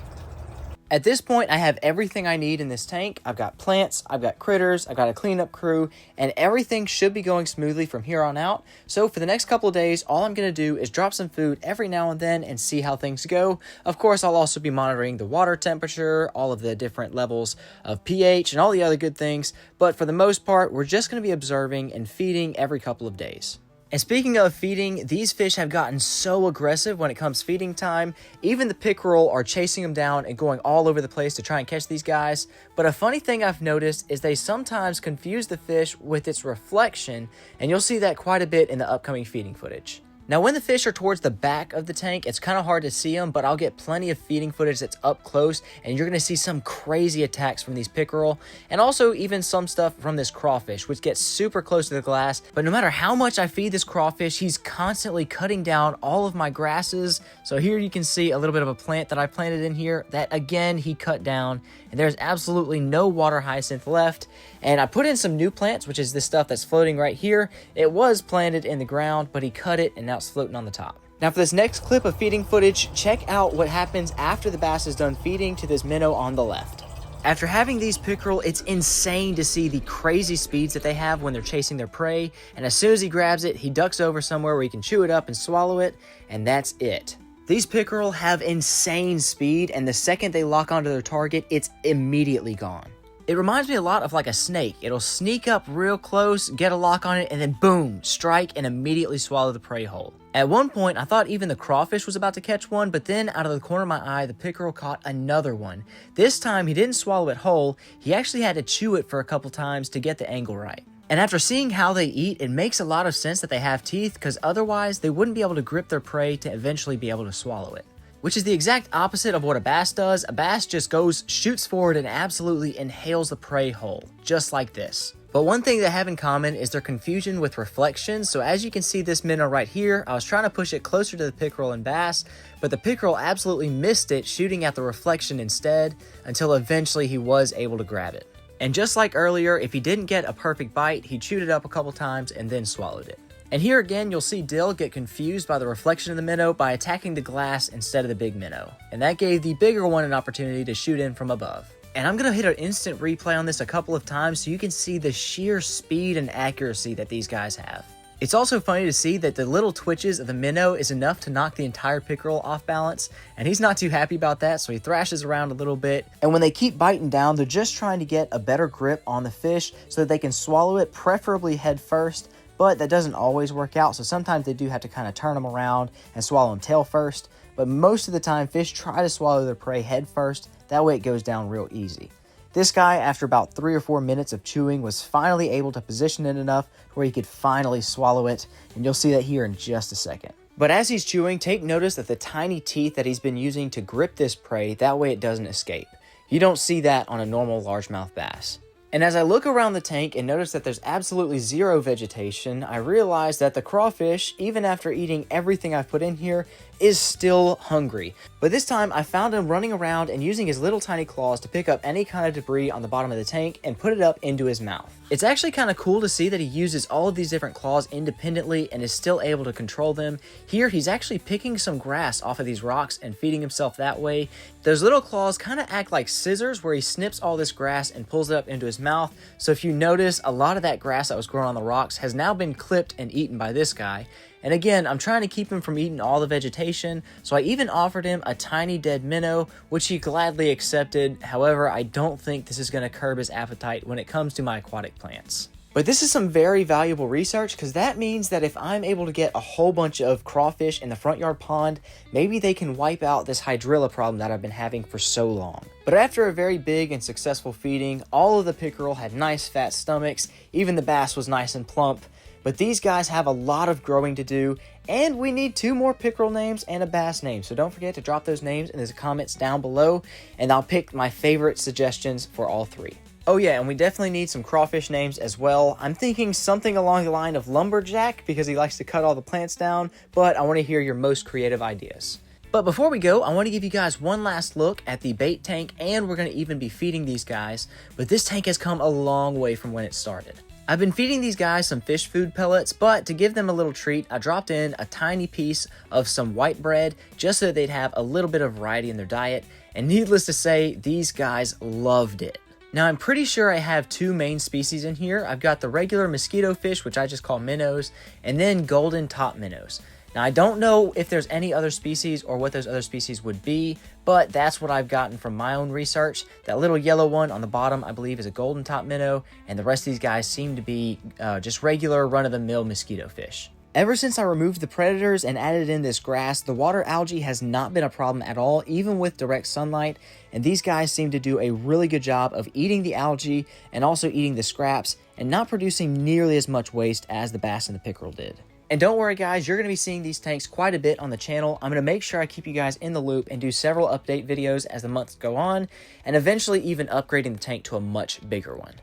At this point, I have everything I need in this tank. I've got plants, I've got critters, I've got a cleanup crew, and everything should be going smoothly from here on out. So for the next couple of days, all I'm going to do is drop some food every now and then and see how things go. Of course, I'll also be monitoring the water temperature, all of the different levels of pH, and all the other good things. But for the most part, we're just going to be observing and feeding every couple of days. And speaking of feeding, these fish have gotten so aggressive when it comes feeding time. Even the pickerel are chasing them down and going all over the place to try and catch these guys. But a funny thing I've noticed is they sometimes confuse the fish with its reflection, and you'll see that quite a bit in the upcoming feeding footage. Now, when the fish are towards the back of the tank, it's kind of hard to see them, but I'll get plenty of feeding footage that's up close, and you're going to see some crazy attacks from these pickerel, and also even some stuff from this crawfish, which gets super close to the glass. But no matter how much I feed this crawfish, he's constantly cutting down all of my grasses. So here you can see a little bit of a plant that I planted in here that, again, he cut down, and there's absolutely no water hyacinth left. And I put in some new plants, which is this stuff that's floating right here. It was planted in the ground, but he cut it, and now it's floating on the top. Now for this next clip of feeding footage, check out what happens after the bass is done feeding to this minnow on the left. After having these pickerel, it's insane to see the crazy speeds that they have when they're chasing their prey, and as soon as he grabs it, he ducks over somewhere where he can chew it up and swallow it, and that's it. These pickerel have insane speed, and the second they lock onto their target, it's immediately gone. It reminds me a lot of like a snake. It'll sneak up real close, get a lock on it, and then boom, strike and immediately swallow the prey whole. At one point, I thought even the crawfish was about to catch one, but then out of the corner of my eye, the pickerel caught another one. This time, he didn't swallow it whole. He actually had to chew it for a couple times to get the angle right. And after seeing how they eat, it makes a lot of sense that they have teeth, because otherwise they wouldn't be able to grip their prey to eventually be able to swallow it. Which is the exact opposite of what a bass does. A bass just goes, shoots forward, and absolutely inhales the prey whole, just like this. But one thing they have in common is their confusion with reflections. So as you can see this minnow right here, I was trying to push it closer to the pickerel and bass, but the pickerel absolutely missed it, shooting at the reflection instead, until eventually he was able to grab it. And just like earlier, if he didn't get a perfect bite, he chewed it up a couple times and then swallowed it. And here again, you'll see Dill get confused by the reflection of the minnow by attacking the glass instead of the big minnow. And that gave the bigger one an opportunity to shoot in from above. And I'm going to hit an instant replay on this a couple of times so you can see the sheer speed and accuracy that these guys have. It's also funny to see that the little twitches of the minnow is enough to knock the entire pickerel off balance, and he's not too happy about that, so he thrashes around a little bit. And when they keep biting down, they're just trying to get a better grip on the fish so that they can swallow it, preferably head first. But that doesn't always work out, so sometimes they do have to kind of turn them around and swallow them tail first. But most of the time, fish try to swallow their prey head first. That way it goes down real easy. This guy, after about 3 or 4 minutes of chewing, was finally able to position it enough where he could finally swallow it, and you'll see that here in just a second. But as he's chewing, take notice of the tiny teeth that he's been using to grip this prey, that way it doesn't escape. You don't see that on a normal largemouth bass. And as I look around the tank and notice that there's absolutely zero vegetation, I realize that the crawfish, even after eating everything I've put in here, is still hungry. But this time I found him running around and using his little tiny claws to pick up any kind of debris on the bottom of the tank and put it up into his mouth. It's actually kind of cool to see that he uses all of these different claws independently and is still able to control them. Here he's actually picking some grass off of these rocks and feeding himself that way. Those little claws kind of act like scissors where he snips all this grass and pulls it up into his mouth. So if you notice, a lot of that grass that was growing on the rocks has now been clipped and eaten by this guy. And again, I'm trying to keep him from eating all the vegetation, so I even offered him a tiny dead minnow, which he gladly accepted. However, I don't think this is going to curb his appetite when it comes to my aquatic plants. But this is some very valuable research, because that means that if I'm able to get a whole bunch of crawfish in the front yard pond, maybe they can wipe out this hydrilla problem that I've been having for so long. But after a very big and successful feeding, all of the pickerel had nice fat stomachs, even the bass was nice and plump. But these guys have a lot of growing to do, and we need 2 more pickerel names and a bass name. So don't forget to drop those names in the comments down below, and I'll pick my favorite suggestions for all 3. Oh yeah, and we definitely need some crawfish names as well. I'm thinking something along the line of Lumberjack, because he likes to cut all the plants down, but I want to hear your most creative ideas. But before we go, I want to give you guys one last look at the bait tank, and we're going to even be feeding these guys. But this tank has come a long way from when it started. I've been feeding these guys some fish food pellets, but to give them a little treat, I dropped in a tiny piece of some white bread just so that they'd have a little bit of variety in their diet, and needless to say, these guys loved it. Now, I'm pretty sure I have two main species in here. I've got the regular mosquito fish, which I just call minnows, and then golden top minnows. Now, I don't know if there's any other species or what those other species would be, but that's what I've gotten from my own research. That little yellow one on the bottom, I believe, is a golden top minnow, and the rest of these guys seem to be just regular run-of-the-mill mosquito fish. Ever since I removed the predators and added in this grass, the water algae has not been a problem at all, even with direct sunlight, and these guys seem to do a really good job of eating the algae and also eating the scraps and not producing nearly as much waste as the bass and the pickerel did. And don't worry guys, you're going to be seeing these tanks quite a bit on the channel. I'm going to make sure I keep you guys in the loop and do several update videos as the months go on, and eventually even upgrading the tank to a much bigger one.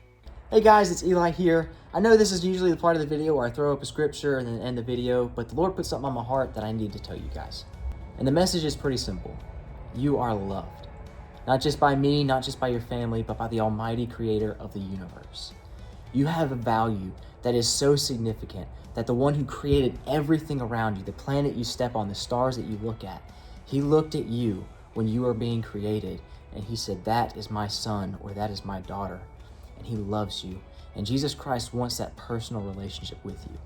Hey guys, it's Eli here. I know this is usually the part of the video where I throw up a scripture and then end the video, but the Lord put something on my heart that I need to tell you guys. And the message is pretty simple. You are loved. Not just by me, not just by your family, but by the Almighty Creator of the universe. You have a value that is so significant that the one who created everything around you, the planet you step on, the stars that you look at, he looked at you when you were being created and he said, that is my son or that is my daughter. And he loves you. And Jesus Christ wants that personal relationship with you.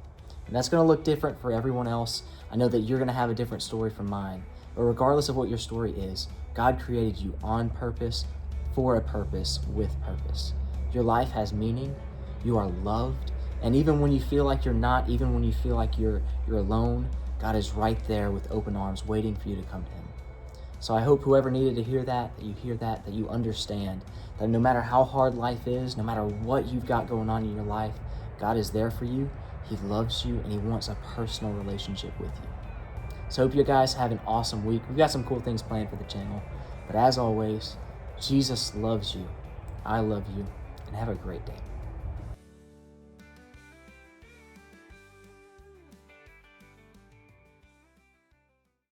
And that's going to look different for everyone else. I know that you're going to have a different story from mine. But regardless of what your story is, God created you on purpose, for a purpose, with purpose. Your life has meaning. You are loved. And even when you feel like you're not, even when you feel like you're alone, God is right there with open arms waiting for you to come to him. So I hope whoever needed to hear that you hear that you understand that no matter how hard life is, no matter what you've got going on in your life, God is there for you, he loves you, and he wants a personal relationship with you. So I hope you guys have an awesome week. We've got some cool things planned for the channel. But as always, Jesus loves you, I love you, and have a great day.